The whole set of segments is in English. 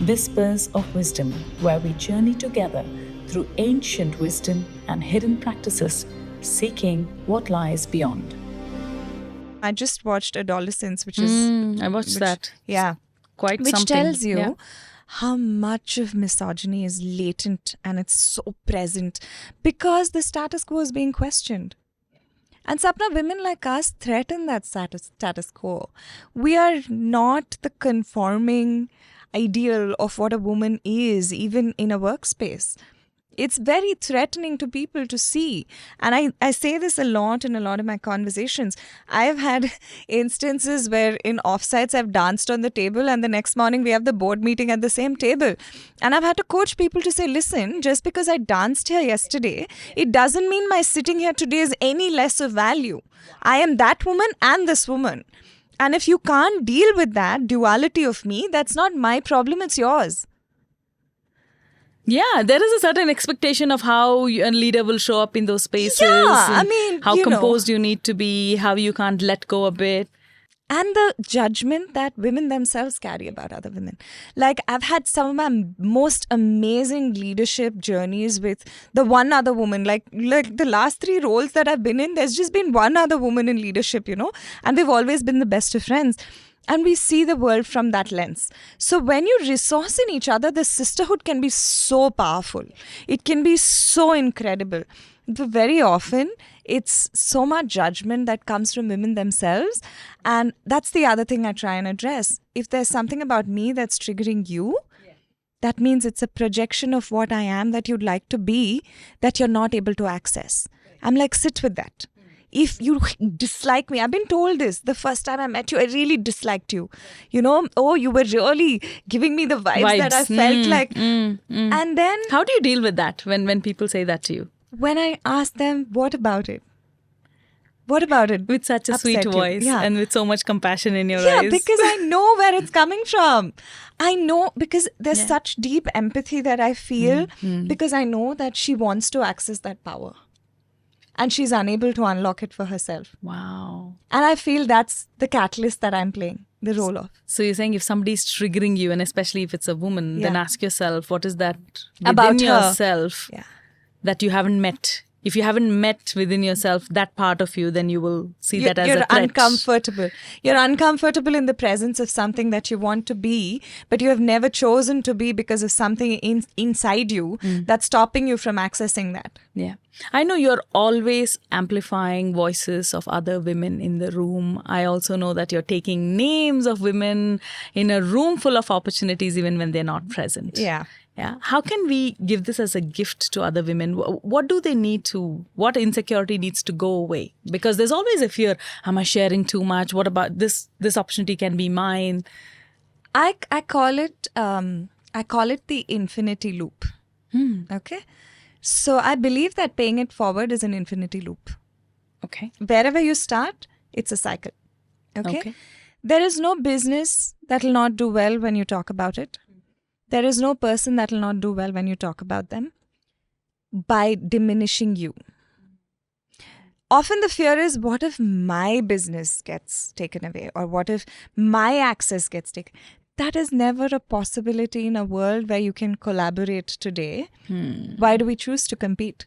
Whispers of Wisdom, where we journey together through ancient wisdom and hidden practices, seeking what lies beyond. I just watched Adolescence, which is I watched that. yeah, Quite which something. tells you Yeah. how much of misogyny is latent and it's so present because the status quo is being questioned. And Sapna, women like us threaten that status quo. We are not the conforming ideal of what a woman is, even in a workspace. It's very threatening to people to see. And I say this a lot in a lot of my conversations. I've had instances where in offsites I've danced on the table and the next morning we have the board meeting at the same table. And I've had to coach people to say, listen, just because I danced here yesterday, it doesn't mean my sitting here today is any less of value. I am that woman and this woman. And if you can't deal with that duality of me, that's not my problem, it's yours. Yeah, there is a certain expectation of how a leader will show up in those spaces. Yeah, I and mean, how you know. composed you need to be, how you can't let go a bit. And the judgment that women themselves carry about other women. Like, I've had some of my most amazing leadership journeys with the one other woman. Like the last 3 roles that I've been in, there's just been one other woman in leadership, and we've always been the best of friends. And we see the world from that lens. So when you resource in each other, the sisterhood can be so powerful. It can be so incredible. But very often, it's so much judgment that comes from women themselves. And that's the other thing I try and address. If there's something about me that's triggering you, that means it's a projection of what I am that you'd like to be that you're not able to access. I'm like, sit with that. If you dislike me, I've been told this. The first time I met you, I really disliked you. You were really giving me the vibes that I felt like. And then How do you deal with that when people say that to you? when I ask them, what about it? What about it? With such a sweet upset you? voice Yeah. and with so much compassion in your Yeah, eyes. because I know where it's coming from. I know because there's such deep empathy that I feel because I know that she wants to access that power. And she's unable to unlock it for herself. Wow. And I feel that's the catalyst that I'm playing, the role of. So you're saying if somebody's triggering you, and especially if it's a woman, then Yeah. ask yourself, what is that within About her. yourself Yeah. that you haven't met? If you haven't met within yourself that part of you, then you will see that as You're a threat. uncomfortable. You're uncomfortable in the presence of something that you want to be, but you have never chosen to be because of something inside you that's stopping you from accessing that. Yeah. I know you're always amplifying voices of other women in the room. I also know that you're taking names of women in a room full of opportunities even when they're not present. Yeah. Yeah. How can we give this as a gift to other women? What do they need to, what insecurity needs to go away? Because there's always a fear, am I sharing too much? What about this opportunity can be mine? I call it the infinity loop. Okay? So I believe that paying it forward is an infinity loop. Okay. Wherever you start, it's a cycle. Okay? There is no business that will not do well when you talk about it. There is no person that will not do well when you talk about them by diminishing you. Often the fear is, what if my business gets taken away? Or what if my access gets taken? That is never a possibility in a world where you can collaborate today. Why do we choose to compete?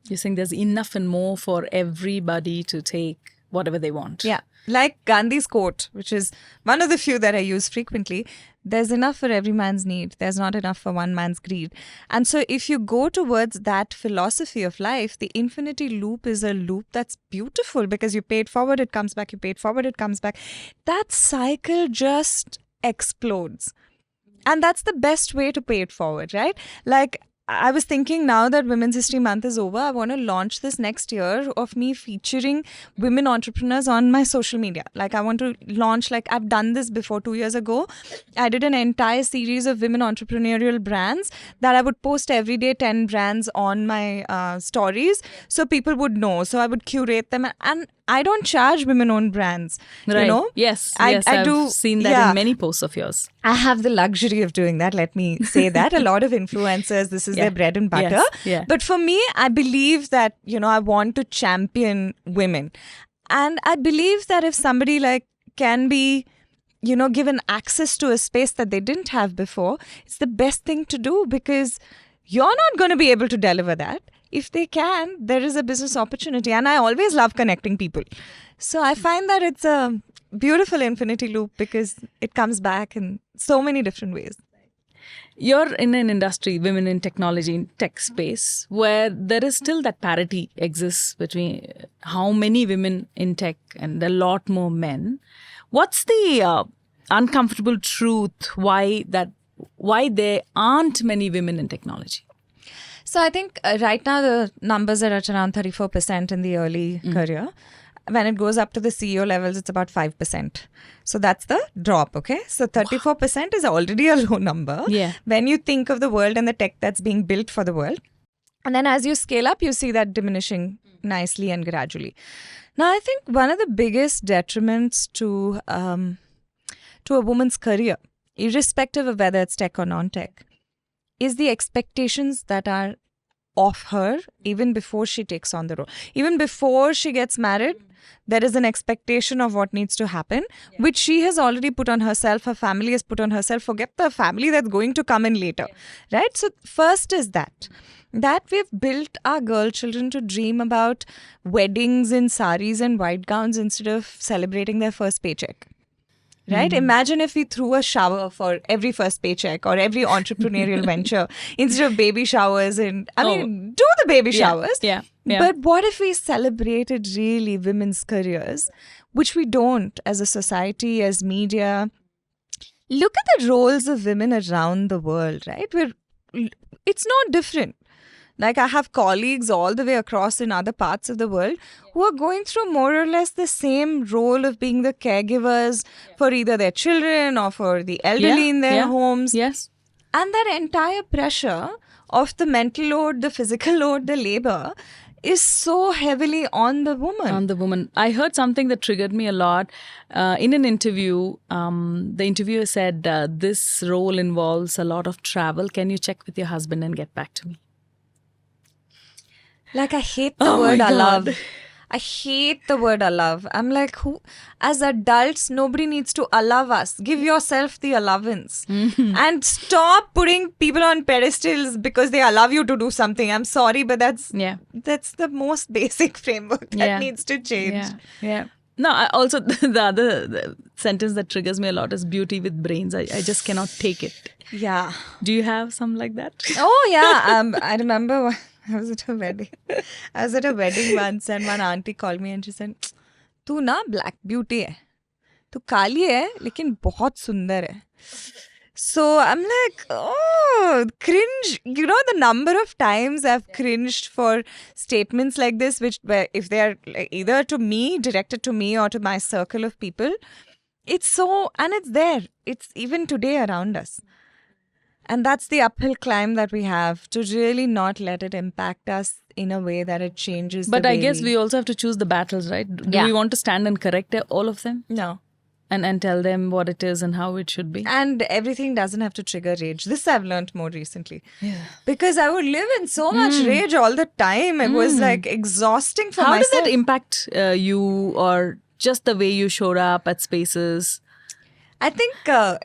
You're saying there's enough and more for everybody to take whatever they want. Yeah. Like Gandhi's quote, which is one of the few that I use frequently, there's enough for every man's need. There's not enough for one man's greed. And so if you go towards that philosophy of life, the infinity loop is a loop that's beautiful because you pay it forward, it comes back. You pay it forward, it comes back. That cycle just explodes. And that's the best way to pay it forward, right? Like, I was thinking now that Women's History Month is over, I want to launch this next year of me featuring women entrepreneurs on my social media. Like, I want to launch, like, I've done this before 2 years ago. I did an entire series of women entrepreneurial brands that I would post every day, 10 brands on my stories so people would know. So I would curate them. And I don't charge women-owned brands, Right. you know? Yes. I I've do seen that in many posts of yours. I have the luxury of doing that. Let me say that. A lot of influencers, this is their bread and butter. Yes. Yeah. But for me, I believe that, I want to champion women. And I believe that if somebody can be given access to a space that they didn't have before, it's the best thing to do, because you're not going to be able to deliver that. If they can, there is a business opportunity. And I always love connecting people. So I find that it's a beautiful infinity loop, because it comes back in so many different ways. You're in an industry, women in technology, in tech space, where there is still that parity exists between how many women in tech and a lot more men. What's the uncomfortable truth why there aren't many women in technology? So I think right now the numbers are at around 34% in the early career. When it goes up to the CEO levels, it's about 5%. So that's the drop, okay? So 34% is already a low number. Yeah. When you think of the world and the tech that's being built for the world. And then as you scale up, you see that diminishing nicely and gradually. Now, I think one of the biggest detriments to a woman's career, irrespective of whether it's tech or non-tech, is the expectations that are of her even before she takes on the role. Even before she gets married, there is an expectation of what needs to happen, which she has already put on herself, her family has put on herself. Forget the family that's going to come in later, right? So first is that we've built our girl children to dream about weddings in saris and white gowns instead of celebrating their first paycheck. Right? Imagine if we threw a shower for every first paycheck or every entrepreneurial venture instead of baby showers. And do the baby showers. Yeah. But what if we celebrated really women's careers, which we don't as a society, as media? Look at the roles of women around the world, right? It's not different. Like I have colleagues all the way across in other parts of the world who are going through more or less the same role of being the caregivers for either their children or for the elderly in their homes. Yes. And that entire pressure of the mental load, the physical load, the labor is so heavily on the woman. I heard something that triggered me a lot. In an interview, the interviewer said, this role involves a lot of travel. Can you check with your husband and get back to me? Like, I hate the word I love. I hate the word love. I'm like, who? As adults, nobody needs to love us. Give yourself the allowance. And stop putting people on pedestals because they allow you to do something. I'm sorry, but that's the most basic framework that needs to change. Yeah. No, also the other sentence that triggers me a lot is beauty with brains. I just cannot take it. Yeah. Do you have some like that? Oh, yeah. I remember I was at a wedding once, and one auntie called me and she said, "Tu na black beauty hai. Tu kali hai, lekin bahut sundar hai." So I'm like, oh, cringe. You know, the number of times I've cringed for statements like this, if they're either to me, directed to me, or to my circle of people, it's there. It's even today around us. And that's the uphill climb that we have, to really not let it impact us in a way that it changes. But I guess we also have to choose the battles, right? Do we want to stand and correct all of them? No. And tell them what it is and how it should be? And everything doesn't have to trigger rage. This I've learned more recently. Yeah. Because I would live in so much rage all the time. It was like exhausting for myself. How did that impact you, or just the way you showed up at spaces? I think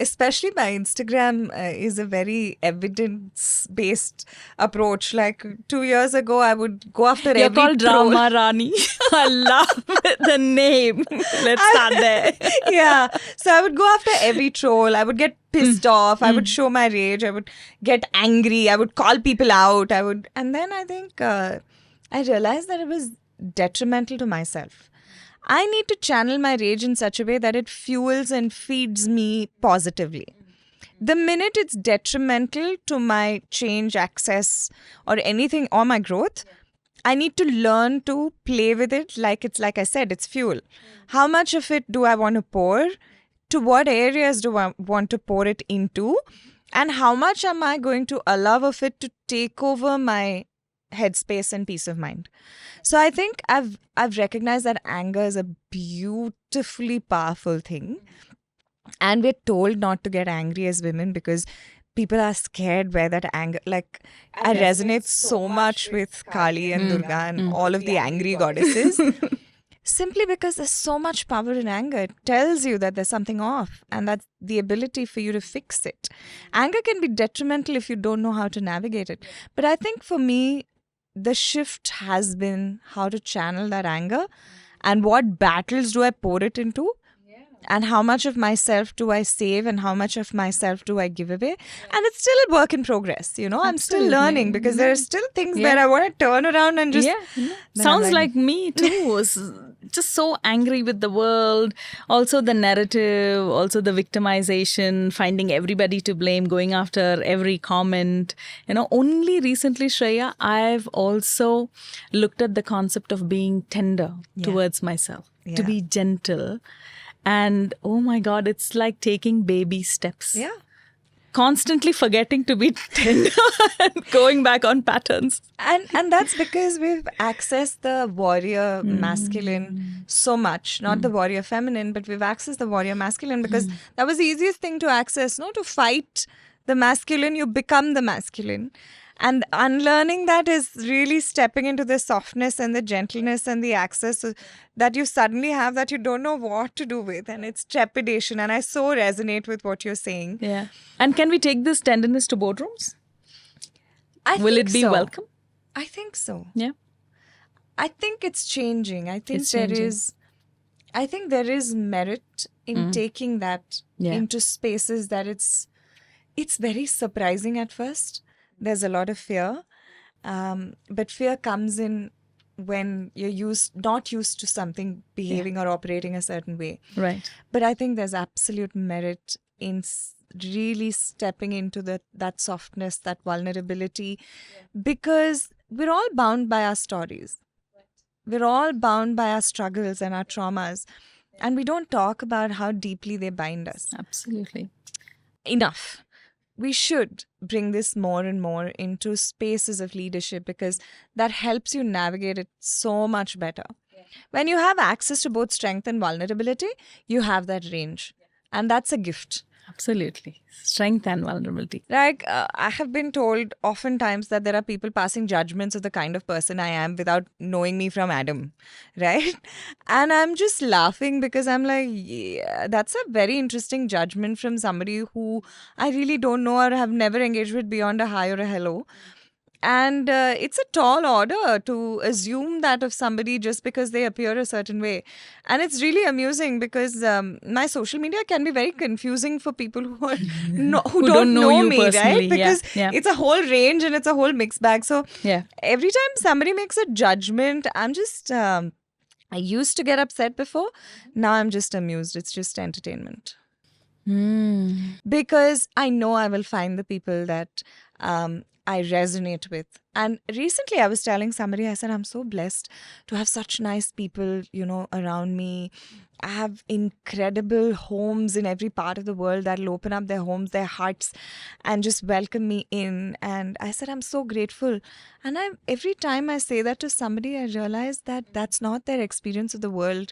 especially my Instagram is a very evidence-based approach. Like 2 years ago, I would go after You're every called troll. Drama Rani. I love the name. Let's start there. Yeah. So I would go after every troll. I would get pissed off. I would show my rage. I would get angry. I would call people out. And then I think I realized that it was detrimental to myself. I need to channel my rage in such a way that it fuels and feeds me positively. The minute it's detrimental to my change, access, or anything, or my growth, I need to learn to play with it like I said, it's fuel. How much of it do I want to pour? To what areas do I want to pour it into? And how much am I going to allow of it to take over my headspace and peace of mind? So I think I've recognized that anger is a beautifully powerful thing. And we're told not to get angry as women because people are scared where that anger, like I resonate so much with Kali and Durga and all of the angry goddesses. simply because there's so much power in anger. It tells you that there's something off, and that's the ability for you to fix it. Anger can be detrimental if you don't know how to navigate it. But I think for me, the shift has been how to channel that anger and what battles do I pour it into. And how much of myself do I save and how much of myself do I give away? And it's still a work in progress, you know. I'm still Absolutely. learning because there are still things Yeah. where I want to turn around and just... Then I'm sounds like me too. Just so angry with the world. Also the narrative, also the victimization, finding everybody to blame, going after every comment. Only recently, Shreya, I've also looked at the concept of being tender towards myself, to Yeah. be gentle. And oh my God, it's like taking baby steps. Yeah. Constantly forgetting to be tender and going back on patterns. And that's because we've accessed the warrior masculine so much, not the warrior feminine, but we've accessed the warrior masculine because that was the easiest thing to access. No, to fight the masculine, you become the masculine. And unlearning that is really stepping into the softness and the gentleness and the access that you suddenly have that you don't know what to do with. And it's trepidation. And I so resonate with what you're saying. Yeah. And can we take this tenderness to boardrooms? Will think it be so. welcome? I think so. Yeah. I think it's changing. I think It's changing. there is merit in taking that Yeah. into spaces that it's very surprising at first. There's a lot of fear. But fear comes in when you're not used to something behaving or operating a certain way. Right. But I think there's absolute merit in really stepping into that softness, that vulnerability, because we're all bound by our stories. We're all bound by our struggles and our traumas. And we don't talk about how deeply they bind us. Absolutely. Enough. We should bring this more and more into spaces of leadership because that helps you navigate it so much better. When you have access to both strength and vulnerability, you have that range. And that's a gift. Absolutely. Strength and vulnerability. Like, I have been told oftentimes that there are people passing judgments of the kind of person I am without knowing me from Adam, right? And I'm just laughing because I'm like, yeah, that's a very interesting judgment from somebody who I really don't know or have never engaged with beyond a hi or a hello. And it's a tall order to assume that of somebody just because they appear a certain way. And it's really amusing because my social media can be very confusing for people who are who don't know you me, personally. right? Because Yeah. it's a whole range and it's a whole mixed bag. So Yeah. every time somebody makes a judgment, I'm just... I used to get upset before. Now I'm just amused. It's just entertainment. Because I know I will find the people that I resonate with. And recently I was telling somebody, I said, I'm so blessed to have such nice people, around me. I have incredible homes in every part of the world that'll open up their homes, their hearts, and just welcome me in. And I said, I'm so grateful. And every time I say that to somebody, I realize that that's not their experience of the world.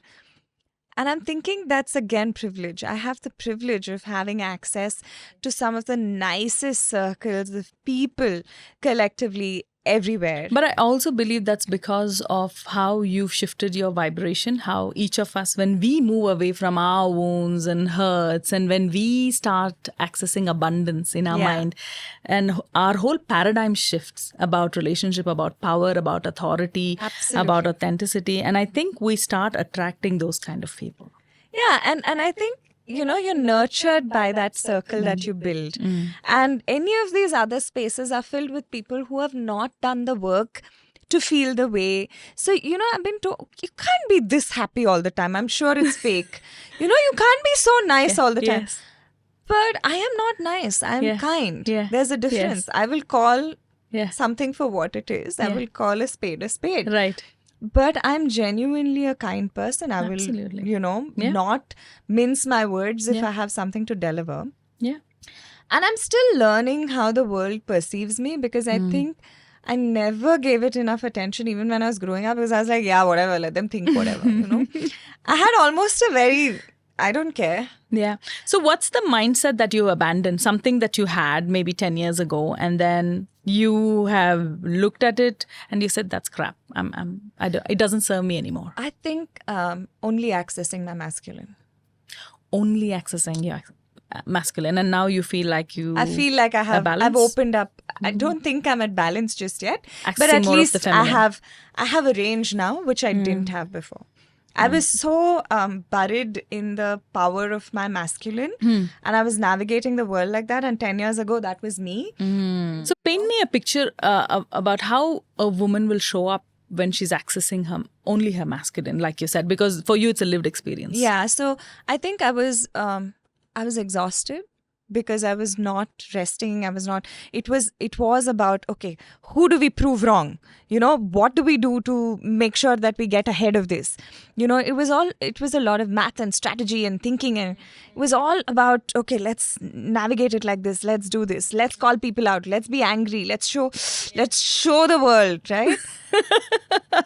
And I'm thinking that's again privilege. I have the privilege of having access to some of the nicest circles of people collectively everywhere. But I also believe that's because of how you've shifted your vibration, how each of us, when we move away from our wounds and hurts, and when we start accessing abundance in our Yeah. mind, and our whole paradigm shifts about relationship, about power, about authority, Absolutely. about authenticity. And I think we start attracting those kind of people. Yeah, and I think, you're nurtured by that circle that you build. And any of these other spaces are filled with people who have not done the work to feel the way. So, I've been told, you can't be this happy all the time. I'm sure it's fake. You can't be so nice all the time. Yes. But I am not nice. I am Yeah. kind. Yeah. There's a difference. Yes. I will call Yeah. something for what it is. I Yeah. will call a spade a spade. Right. But I'm genuinely a kind person. I Absolutely. will, Yeah. not mince my words if Yeah. I have something to deliver. Yeah. And I'm still learning how the world perceives me because I think I never gave it enough attention even when I was growing up because I was like, yeah, whatever, let them think whatever, I had almost a very I don't care. Yeah. So what's the mindset that you abandoned? Something that you had maybe 10 years ago, and then you have looked at it and you said, that's crap. It doesn't serve me anymore. I think only accessing my masculine. Only accessing your masculine, and now you feel like I feel like I've opened up. I don't think I'm at balance just yet, but at more of the least I feminine. have a range now which I didn't have before. I was so buried in the power of my masculine, and I was navigating the world like that. And 10 years ago, that was me. So paint me a picture about how a woman will show up when she's accessing only her masculine, like you said, because for you it's a lived experience. Yeah. So I think I was exhausted because I was not resting. It was about, okay, who do we prove wrong? What do we do to make sure that we get ahead of this? It was a lot of math and strategy and thinking, and it was all about, okay, let's navigate it like this. Let's do this. Let's call people out. Let's be angry. Let's show the world, right?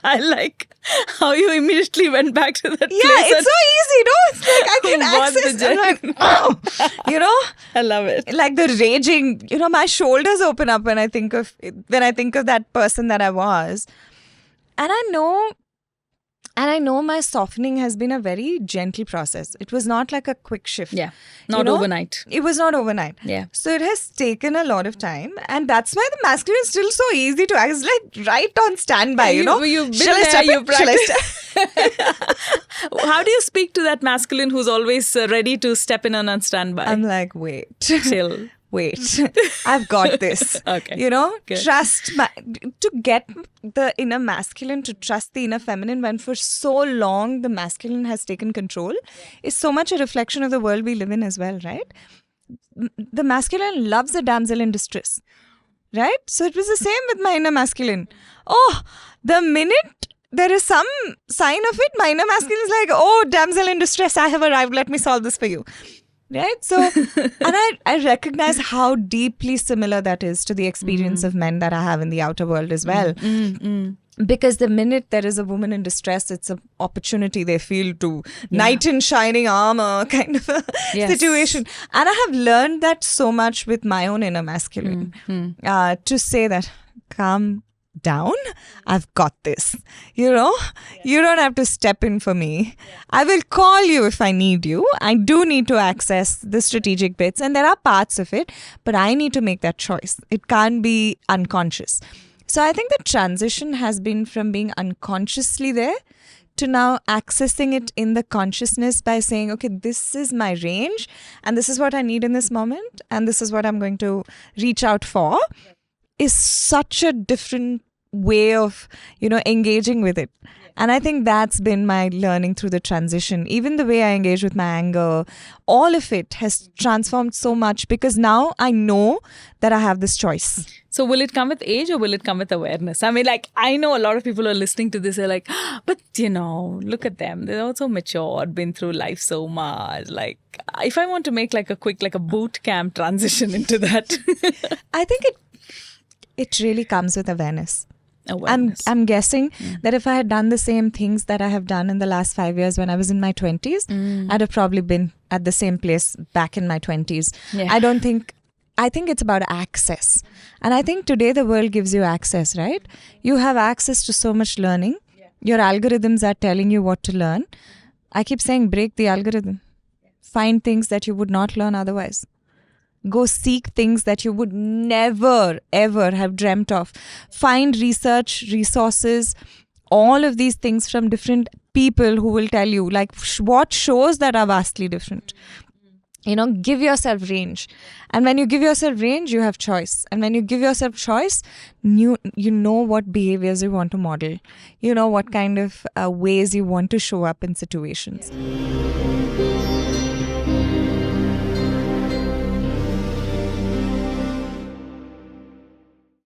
I like how you immediately went back to that place. Yeah, it's so easy, no? It's like I can access. I'm like, oh, I love it. Like the raging, my shoulders open up when I think of that person that I was, and I know my softening has been a very gentle process. It was not like a quick shift. Yeah, not overnight. It was not overnight. Yeah. So it has taken a lot of time, and that's why the masculine is still so easy to act. It's like right on standby, You've been there, you practiced. How do you speak to that masculine who's always ready to step in and on standby? I'm like, wait. Chill. Wait, I've got this. Okay. Good. To get the inner masculine to trust the inner feminine when for so long the masculine has taken control is so much a reflection of the world we live in as well, right? The masculine loves a damsel in distress, right? So it was the same with my inner masculine. Oh, the minute there is some sign of it, my inner masculine is like, oh, damsel in distress, I have arrived, let me solve this for you. Right? So, and I recognize how deeply similar that is to the experience of men that I have in the outer world as well. Because the minute there is a woman in distress, it's an opportunity they feel to knight in shining armor kind of a situation. And I have learned that so much with my own inner masculine to say that, calm down, I've got this. You don't have to step in for me. I will call you if I need you. I do need to access the strategic bits, and there are parts of it, but I need to make that choice. It can't be unconscious. So I think the transition has been from being unconsciously there to now accessing it in the consciousness by saying, okay, this is my range and this is what I need in this moment and this is what I'm going to reach out for, is such a different way of, engaging with it. And I think that's been my learning through the transition. Even the way I engage with my anger, all of it has transformed so much because now I know that I have this choice. So will it come with age or will it come with awareness? I mean, like, I know a lot of people are listening to this, they're like, but look at them. They're also matured, been through life so much. Like, if I want to make like a quick, like a boot camp transition into that. I think it really comes with awareness. I'm guessing that if I had done the same things that I have done in the last 5 years when I was in my 20s, I'd have probably been at the same place back in my 20s. Yeah. I think it's about access. And I think today the world gives you access, right? You have access to so much learning. Your algorithms are telling you what to learn. I keep saying break the algorithm. Find things that you would not learn otherwise. Go seek things that you would never, ever have dreamt of. Find research, resources, all of these things from different people who will tell you, like, what shows that are vastly different. Give yourself range. And when you give yourself range, you have choice. And when you give yourself choice, you know what behaviors you want to model. You know what kind of ways you want to show up in situations.